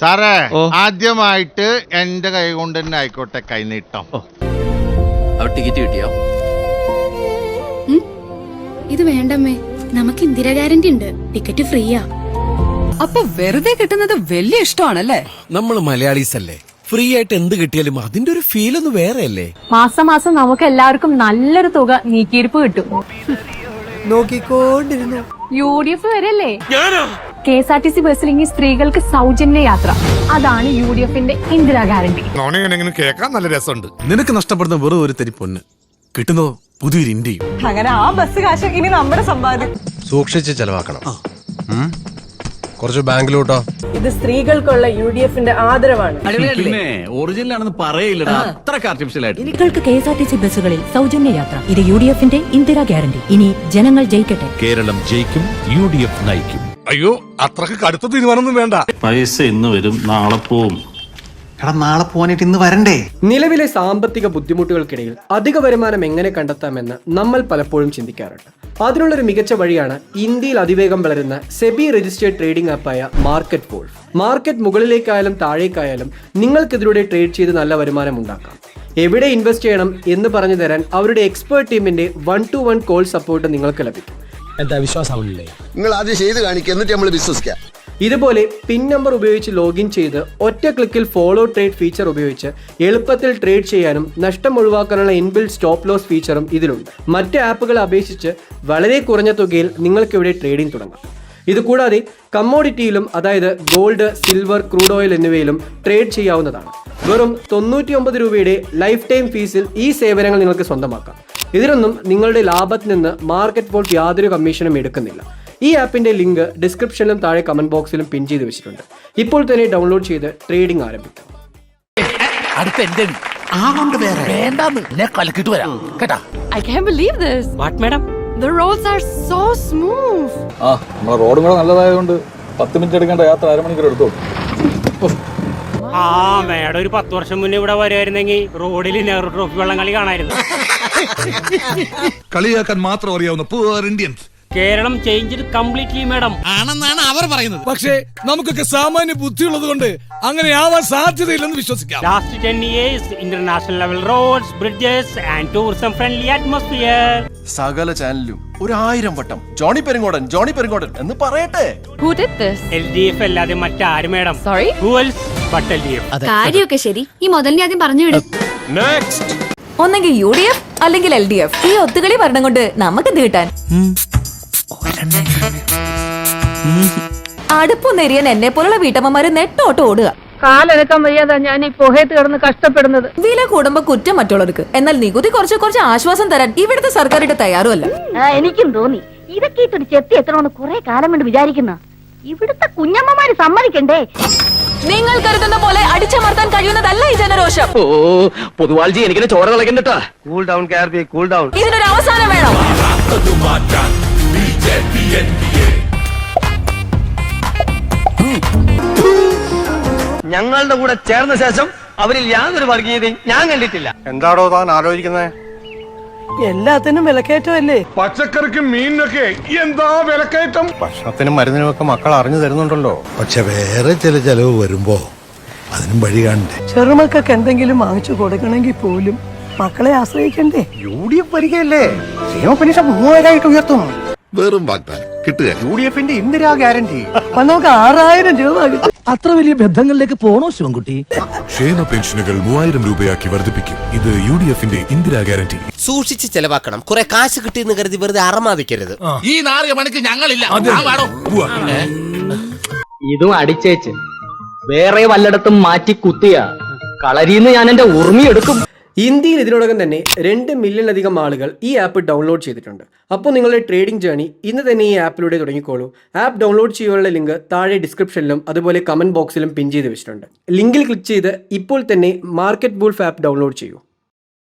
സാറേ ആദ്യമായിട്ട് എന്റെ കൈ കൊണ്ട് തന്നെ ആയിക്കോട്ടെ കൈനീട്ടം. ടിക്കറ്റ് കിട്ടിയോ? ഇത് വേണ്ടമ്മേ, നമുക്ക് ഇന്ദിരാ ഗ്യാരണ്ടി ഉണ്ട്, ടിക്കറ്റ് ഫ്രീയാ. അപ്പൊ വെറുതെ കിട്ടുന്നത് വലിയ ഇഷ്ടമാണല്ലേ? നമ്മൾ മലയാളീസ് അല്ലേ, ഫ്രീ ആയിട്ട് എന്ത് കിട്ടിയാലും അതിന്റെ ഒരു ഫീൽ ഒന്ന് വേറെ അല്ലേ. മാസം മാസം നമുക്ക് എല്ലാവർക്കും നല്ലൊരു തുക നീക്കിയിരിപ്പ് കിട്ടും. നോക്കിക്കൊണ്ടിരുന്നു UDF വരല്ലേ? KSRTC ബസ്സിൽ ഇനി സ്ത്രീകൾക്ക് സൗജന്യ യാത്ര. അതാണ് UDFന്റെ ഇന്ദിരാ ഗ്യാരണ്ടി. കേൾക്കാൻ നല്ല രസമുണ്ട്. നിനക്ക് നഷ്ടപ്പെടുന്ന വെറും ഒരു തരി പൊന്ന്, കിട്ടുന്നതോ പുതിയൊരു ഇന്ത്യയും. അങ്ങനെ ആ ബസ് കാശ് ഇനി നമ്മുടെ സമ്പാദ്യം. സൂക്ഷിച്ച് ചെലവാക്കണം. കുറച്ച് ബാങ്കിലോട്ടോ. ഇത് സ്ത്രീകൾക്കുള്ള UDFന്റെ ആദരവാണ്. പിന്നെ ഒറിജിനൽ ആണെന്ന് പറയില്ലടാ, അത്രക്ക് ആർട്ടിഫിഷ്യൽ ആയിട്ട്. സ്ത്രീകൾക്ക് KSRTC ബസ്സുകളിൽ സൗജന്യ യാത്ര. ഇത് UDFന്റെ ഇന്ദിരാ ഗ്യാരണ്ടി. ഇനി ജനങ്ങൾ ജയിക്കട്ടെ. കേരളം ജയിക്കും, UDF നയിക്കും. അയ്യോ, അത്രക്ക് കടുത്ത തീരുമാനമൊന്നും വേണ്ട. പൈസ ഇന്ന് വരും, നാളെ പോവും. നാളെ പോവാനായിട്ട് ഇന്ന് വരണ്ടേ? നിലവിലെ സാമ്പത്തിക ബുദ്ധിമുട്ടുകൾക്കിടയിൽ അധിക വരുമാനം എങ്ങനെ കണ്ടെത്താമെന്ന് നമ്മൾ പലപ്പോഴും ചിന്തിക്കാറുണ്ട്. അതിനുള്ളൊരു മികച്ച വഴിയാണ് ഇന്ത്യയിൽ അതിവേഗം വളരുന്ന സെബി രജിസ്റ്റേർഡ് ട്രേഡിംഗ് ആപ്പായ മാർക്കറ്റ് വോൾഫ്. മാർക്കറ്റ് മുകളിലേക്കായാലും താഴേക്കായാലും നിങ്ങൾക്കിതിലൂടെ ട്രേഡ് ചെയ്ത് നല്ല വരുമാനം ഉണ്ടാക്കാം. എവിടെ ഇൻവെസ്റ്റ് ചെയ്യണം എന്ന് പറഞ്ഞു തരാൻ അവരുടെ എക്സ്പേർട്ട് ടീമിന്റെ 1-to-1 കോൾ സപ്പോർട്ട് നിങ്ങൾക്ക് ലഭിക്കും. എന്താ വിശ്വാസമാവില്ലേ? നിങ്ങൾ ആദ്യം ചെയ്ത് കാണിക്കുക, എന്നിട്ട് നമ്മൾ വിശ്വസിക്കാം. ഇതുപോലെ പിൻ നമ്പർ ഉപയോഗിച്ച് ലോഗിൻ ചെയ്ത് ഒറ്റ ക്ലിക്കിൽ ഫോളോ ട്രേഡ് ഫീച്ചർ ഉപയോഗിച്ച് എളുപ്പത്തിൽ ട്രേഡ് ചെയ്യാനും നഷ്ടം ഒഴിവാക്കാനുള്ള ഇൻബിൽറ്റ് സ്റ്റോപ്പ് ലോസ് ഫീച്ചറും ഇതിലുണ്ട്. മറ്റ് ആപ്പുകളെ അപേക്ഷിച്ച് വളരെ കുറഞ്ഞ തുകയിൽ നിങ്ങൾക്കിവിടെ ട്രേഡിംഗ് തുടങ്ങാം. ഇതുകൂടാതെ കമ്മോഡിറ്റിയിലും, അതായത് ഗോൾഡ്, സിൽവർ, ക്രൂഡ് ഓയിൽ എന്നിവയിലും ട്രേഡ് ചെയ്യാവുന്നതാണ്. വെറും 99 രൂപയുടെ ലൈഫ് ടൈം ഫീസിൽ ഈ സേവനങ്ങൾ നിങ്ങൾക്ക് സ്വന്തമാക്കാം. ഇതിനൊന്നും നിങ്ങളുടെ ലാഭത്തിൽ നിന്ന് മാർക്കറ്റ് വോൾഫ് യാതൊരു കമ്മീഷനും എടുക്കുന്നില്ല. ഈ ആപ്പിന്റെ ലിങ്ക് ഡിസ്ക്രിപ്ഷനിലും താഴെ കമന്റ് ബോക്സിലും പിൻ ചെയ്ത് വെച്ചിട്ടുണ്ട്. ഇപ്പോൾ തന്നെ ഡൗൺലോഡ് ചെയ്ത് ട്രേഡിംഗ് ആരംഭിക്കാം. I can't believe this. What, madam? The roads are so smooth. നമ്മളെ റോഡും കൂടെ നല്ലതായതുകൊണ്ട് 10 മിനിറ്റ് എടുക്കേണ്ട യാത്ര 1/2 മണിക്കൂർ എടുത്തു. മേഡം ഒരു 10 വർഷം മുന്നേ ഇവിടെ വരുമായിരുന്നെങ്കിൽ റോഡിൽ നെഹ്റു ട്രോഫി വെള്ളം കളി കാണായിരുന്നു. കളിയാക്കാൻ മാത്രം അറിയാവുന്ന poor Indians. Kerala change completely madam ആണെന്നാണ് അവർ പറയുന്നത്. പക്ഷേ നമുക്കൊക്കെ സാമാന്യ ബുദ്ധിയുള്ളത് കൊണ്ട് അങ്ങനെ ആവാൻ സാധ്യതയില്ലെന്ന് വിശ്വസിക്കാം. Last 10 years international level roads, bridges and tourism friendly atmosphere. സകല ചാനലിലും 1000 വട്ടം ജോണി പെരിങ്ങോടൻ എന്ന് പറയട്ടെ. Who did this? LDF അല്ലാതെ മറ്റാരും madam. Sorry? Who else but LDF? കാര്യമൊക്കെ ശരി, ഈ മുതലിനെ ആദ്യം പറഞ്ഞു വിടും. ഒന്നെങ്കിൽ UDF അല്ലെങ്കിൽ LDF. ഈ ഒത്തുകളി ഭരണം കൊണ്ട് നമുക്ക് എന്ത് കിട്ടാൻ? അടുപ്പൊന്നെരിയാൻ എന്നെ പോലുള്ള വീട്ടമ്മമാര് നെട്ടോട്ട് ഓടുക. കാലനക്കാൻ വയ്യാതാ ഞാൻ ഈ പുഹയത്ത് കിടന്ന് കഷ്ടപ്പെടുന്നത്. വില കൂടുമ്പോ കുറ്റം മറ്റുള്ളവർക്ക്, എന്നാൽ നികുതി കുറച്ച് ആശ്വാസം തരാൻ ഇവിടുത്തെ സർക്കാരിട്ട് തയ്യാറുമല്ല. എനിക്കും തോന്നി ഇതൊക്കെ ഇട്ടൊരു ചെത്തി എത്തണമെന്ന് കുറെ കാലം കൊണ്ട് വിചാരിക്കുന്ന ഇവിടുത്തെ കുഞ്ഞമ്മമാര് സമ്മതിക്കണ്ടേ? നിങ്ങൾ കരുതുന്ന പോലെ അടിച്ചമർത്താൻ കഴിയുന്നതല്ല ഈ ജനരോഷം. പൊതുവാൾജി എനിക്കിനെ ചോര കളക്കണ്ടട്ടാ. കൂൾ ഡൗൺ കാർബി, കൂൾ ഡൗൺ. ഇതിനൊരു അവസാനം വേണം. ഞങ്ങളുടെ കൂടെ ചേർന്ന ശേഷം അവരിൽ യാതൊരു വർഗീയതയും ഞാൻ കണ്ടിട്ടില്ല. എന്താടോ താൻ ആലോചിക്കുന്നത്? എല്ലാത്തിനും വിലക്കയറ്റമല്ലേ? പച്ചക്കറിക്കും മീനിനൊക്കെ എന്താ വിലക്കയറ്റം. ഭക്ഷണത്തിനും മരുന്നിനും ഒക്കെ മക്കൾ അറിഞ്ഞു തരുന്നുണ്ടല്ലോ. പക്ഷെ വേറെ ചില ചെലവ് വരുമ്പോ അതിനും വഴി കാണണ്ടേ. ചെറുമക്കൾക്ക് എന്തെങ്കിലും വാങ്ങിച്ചു കൊടുക്കണമെങ്കിൽ പോലും മക്കളെ ആശ്രയിക്കണ്ടേ? UDF വരികയല്ലേ, ക്ഷേമ പെൻഷൻ 3000 ഉയർത്തും. വെറും വാഗ്ദാനം കിട്ടുക. UDFന്റെ ഇന്ദിരാ ഗ്യാരണ്ടി. നമുക്ക് 6000 രൂപ കിട്ടും. അത്ര വലിയ ബന്ധങ്ങളിലേക്ക് പോണോ ശിവൻകുട്ടി? ക്ഷേമ പെൻഷനുകൾ 3000 രൂപയാക്കി വർദ്ധിപ്പിക്കും. ഇത് UDFന്റെ ഇന്ദിരാ ഗ്യാരണ്ടി. സൂക്ഷിച്ച് ചെലവാക്കണം. കുറെ കാശ് കിട്ടിയെന്ന് കരുതി വെറുതെ അറമാദിക്കരുത്. ഈ 4 മണിക്ക് ഞങ്ങളില്ല. ഇതും അടിച്ചേച്ച് വേറെ വല്ലയിടത്തും മാറ്റി കുത്തിയ കളരിന്ന് ഞാൻ എന്റെ ഉറുമിയെടുക്കും. ഇന്ത്യയിൽ ഇതിനോടകം തന്നെ 2 മില്യണിലധികം ആളുകൾ ഈ ആപ്പ് ഡൗൺലോഡ് ചെയ്തിട്ടുണ്ട്. അപ്പോൾ നിങ്ങളുടെ ട്രേഡിംഗ് ജേർണി ഇന്ന് തന്നെ ഈ ആപ്പിലൂടെ തുടങ്ങിക്കോളൂ. ആപ്പ് ഡൗൺലോഡ് ചെയ്യാനുള്ള ലിങ്ക് താഴെ ഡിസ്ക്രിപ്ഷനിലും അതുപോലെ കമന്റ് ബോക്സിലും പിൻ ചെയ്ത് വെച്ചിട്ടുണ്ട്. ലിങ്കിൽ ക്ലിക്ക് ചെയ്ത് ഇപ്പോൾ തന്നെ മാർക്കറ്റ് വോൾഫ് ആപ്പ് ഡൗൺലോഡ് ചെയ്യൂ.